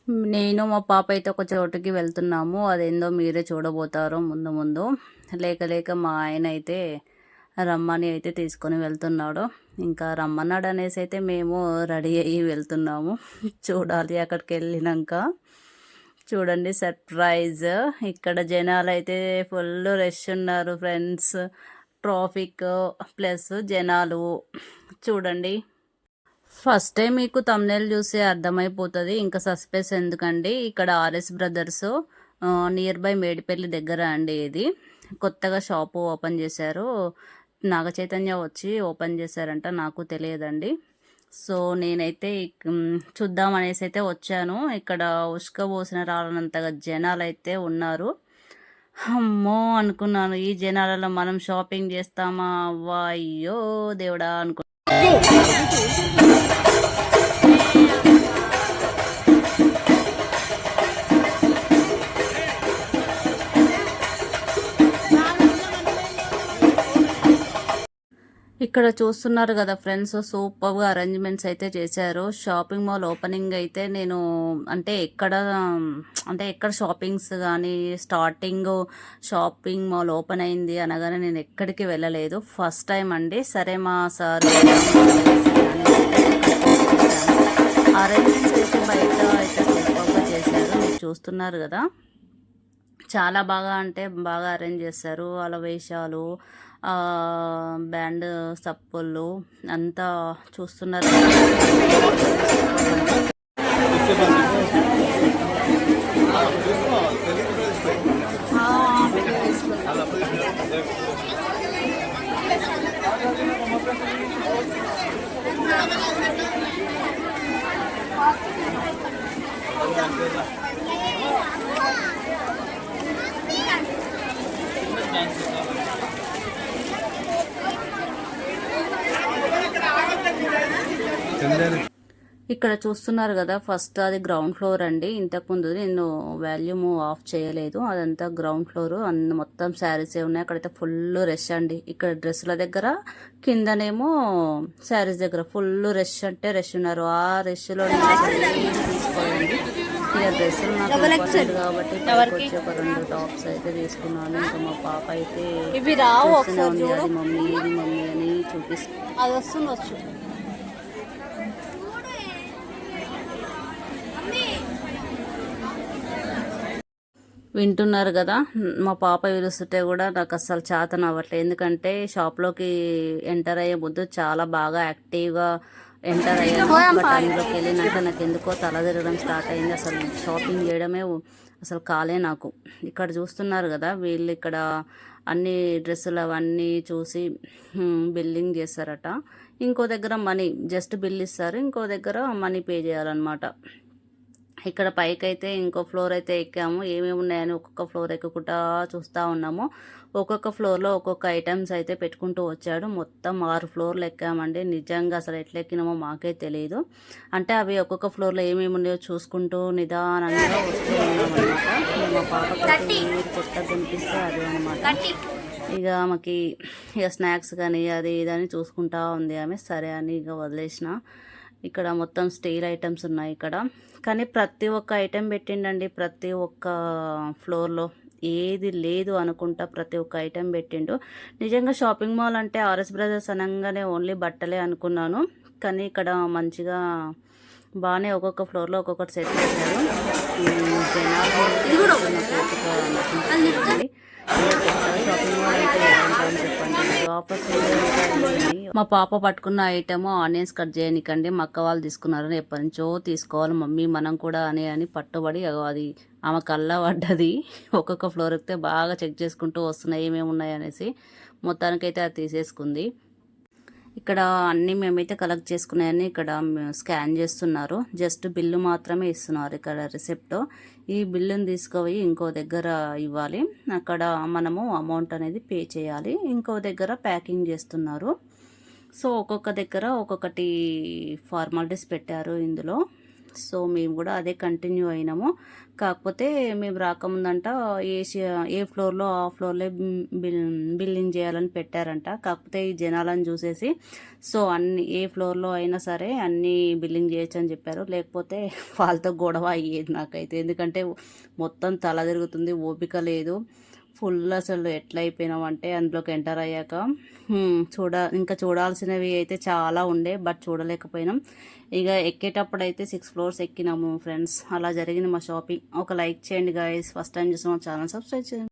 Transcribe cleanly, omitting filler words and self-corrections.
నేను మా పాప అయితే ఒక చోటుకి వెళ్తున్నాము. అదేందో మీరే చూడబోతారు ముందు ముందు. లేక లేక మా ఆయన అయితే రమ్మని అయితే తీసుకొని వెళ్తున్నాడు. ఇంకా రమ్మన్నాడనేసి అయితే మేము రెడీ అయ్యి వెళ్తున్నాము. చూడాలి అక్కడికెళ్ళినంక. చూడండి సర్ప్రైజ్. ఇక్కడ జనాలైతే ఫుల్ రష్ ఉన్నారు ఫ్రెండ్స్. ట్రాఫిక్ ప్లస్ జనాలు చూడండి. ఫస్టే మీకు థంబ్‌నెయిల్ చూస్తే అర్థమైపోతది. ఇంకా సస్పెన్స్ ఎందుకండి. ఇక్కడ RS Brothers nearby Medipally దగ్గర అండి ఇది. కొత్తగా షాపు ఓపెన్ చేశారు. నాగ చైతన్య వచ్చి ఓపెన్ చేశారంట. నాకు తెలియదండి. సో నేనైతే చూద్దాం అనేసి అయితే వచ్చాను. ఇక్కడ ఉసుక రాలనంతగా జనాలైతే ఉన్నారు. అమ్మో అనుకున్నాను. ఈ జనాలలో మనం షాపింగ్ చేస్తామా? అయ్యో దేవుడా అనుకున్నాను. ఇక్కడ చూస్తున్నారు కదా ఫ్రెండ్స్, సూపర్గా అరేంజ్మెంట్స్ అయితే చేశారు. షాపింగ్ మాల్ ఓపెనింగ్ అయితే నేను ఎక్కడ షాపింగ్స్ కానీ స్టార్టింగ్ షాపింగ్ మాల్ ఓపెన్ అయింది అనగానే నేను ఎక్కడికి వెళ్ళలేదు. ఫస్ట్ టైం అండి. సరే మా సార్ అరేంజ్మెంట్స్ అయితే బయట అయితే సూపర్గా చేశారు. మీరు చూస్తున్నారు కదా, చాలా బాగా అంటే బాగా అరేంజ్ చేశారు. అలా వేషాలు, బ్యాండ్ సప్పుళ్ళు అంతా చూస్తున్నారు. ఇక్కడ చూస్తున్నారు కదా, ఫస్ట్ అది గ్రౌండ్ ఫ్లోర్ అండి. ఇంతకుముందు నేను వాల్యూమ్ ఆఫ్ చేయలేదు. అదంతా గ్రౌండ్ ఫ్లోర్. మొత్తం శారీసే ఉన్నాయి. అక్కడైతే ఫుల్ రష్ అండి. ఇక్కడ డ్రెస్సుల దగ్గర, కిందనేమో శారీస్ దగ్గర ఫుల్ రష్ అంటే రష్ ఉన్నారు. ఆ రష్లో తీసుకోండి. ఇక డ్రెస్సులు నాకు ఇంపార్టెంట్ కాబట్టి వచ్చి ఒక 2 టాప్స్ అయితే తీసుకున్నాను. ఇంకా మా పాప అయితే అది మమ్మీ ఇది మమ్మీ అని చూపిస్తుంది. వింటున్నారు కదా, మా పాప విరుస్తుంటే కూడా నాకు అస్సలు చేతన అవ్వట్లేదు. ఎందుకంటే షాప్లోకి ఎంటర్ అయ్యే ముందు చాలా బాగా యాక్టివ్గా ఎంటర్ అయ్యాను. బట్ అందులోకి వెళ్ళినాక నాకు ఎందుకో తల తిరగడం స్టార్ట్ అయింది. అసలు షాపింగ్ చేయడమే అసలు కాలే నాకు. ఇక్కడ చూస్తున్నారు కదా, వీళ్ళు ఇక్కడ అన్ని డ్రెస్సులు అవన్నీ చూసి బిల్లింగ్ చేస్తారట. ఇంకో దగ్గర మనీ జస్ట్ బిల్ ఇస్తారు, ఇంకో దగ్గర మనీ పే చేయాలన్నమాట. ఇక్కడ పైకి అయితే ఇంకో ఫ్లోర్ అయితే ఎక్కాము. ఏమేమి ఉన్నాయని ఒక్కొక్క ఫ్లోర్ ఎక్కుకుంటా చూస్తూ ఉన్నాము. ఒక్కొక్క ఫ్లోర్లో ఒక్కొక్క ఐటమ్స్ అయితే పెట్టుకుంటూ వచ్చాడు. మొత్తం 6 ఫ్లోర్లు ఎక్కామండి. నిజంగా అసలు ఎట్లా ఎక్కినామో మాకే తెలియదు. అంటే అవి ఒక్కొక్క ఫ్లోర్లో ఏమేమి ఉన్నాయో చూసుకుంటూ నిదానంగా వస్తూ ఉన్నామన్నమాట. మా పాపకి కొత్త కనిపిస్తే అదే అనమాట. ఇక ఆమెకి ఇక స్నాక్స్ కానీ అది ఇదని చూసుకుంటా ఉంది ఆమె. సరే అని ఇక వదిలేసిన. ఇక్కడ మొత్తం స్టీల్ ఐటమ్స్ ఉన్నాయి ఇక్కడ. కానీ ప్రతి ఒక్క ఐటెం పెట్టిండండి. ప్రతి ఒక్క ఫ్లోర్లో ఏది లేదు అనుకుంటా ప్రతి ఒక్క ఐటెం పెట్టిండు. నిజంగా షాపింగ్ మాల్ అంటే ఆర్ఎస్ బ్రదర్స్ అనగానే ఓన్లీ బట్టలే అనుకున్నాను. కానీ ఇక్కడ మంచిగా బాగానే ఒక్కొక్క ఫ్లోర్లో ఒక్కొక్కటి సెట్ చేశారు. మా పాప పట్టుకున్న ఐటమ్ ఆనియన్స్ కట్ చేయనికండి. మా అక్క వాళ్ళు తీసుకున్నారని ఎప్పటి నుంచో తీసుకోవాలి మమ్మీ మనం కూడా అని పట్టుబడి అది ఆమె కల్లా పడ్డది. ఒక్కొక్క ఫ్లోర్ ఎక్కితే బాగా చెక్ చేసుకుంటూ వస్తున్నాయి ఏమేమి ఉన్నాయి అనేసి. మొత్తానికైతే అది తీసేసుకుంది. ఇక్కడ అన్నీ మేమైతే కలెక్ట్ చేసుకున్నాయని ఇక్కడ స్కాన్ చేస్తున్నారు. జస్ట్ బిల్లు మాత్రమే ఇస్తున్నారు ఇక్కడ రిసిప్ట్. ఈ బిల్లుని తీసుకుపోయి ఇంకో దగ్గర ఇవ్వాలి. అక్కడ మనము అమౌంట్ అనేది పే చేయాలి. ఇంకో దగ్గర ప్యాకింగ్ చేస్తున్నారు. సో ఒక్కొక్క దగ్గర ఒక్కొక్కటి ఫార్మాలిటీస్ పెట్టారు ఇందులో. సో మేము కూడా అదే కంటిన్యూ అయినాము. కాకపోతే మేము రాకముందంట ఏ ఫ్లోర్లో ఆ ఫ్లోర్లో బిల్లింగ్ చేయాలని పెట్టారంట. కాకపోతే ఈ జనాలను చూసేసి సో ఏ ఫ్లోర్లో అయినా సరే అన్నీ బిల్లింగ్ చేయొచ్చు అని చెప్పారు. లేకపోతే వాళ్ళతో గొడవ అయ్యేది నాకైతే. ఎందుకంటే మొత్తం తల తిరుగుతుంది, ఓపిక లేదు, ఫుల్ అసలు ఎట్లా అయిపోయినాం అంటే అందులోకి ఎంటర్ అయ్యాక ఇంకా చూడాల్సినవి అయితే చాలా ఉండే, బట్ చూడలేకపోయినాం. ఇక ఎక్కేటప్పుడు అయితే 6 ఫ్లోర్స్ ఎక్కినాము ఫ్రెండ్స్. అలా జరిగింది మా షాపింగ్. ఒక లైక్ చేయండి గాయస్, ఫస్ట్ టైం చూసిన ఛానల్ సబ్స్క్రైబ్ చేయండి.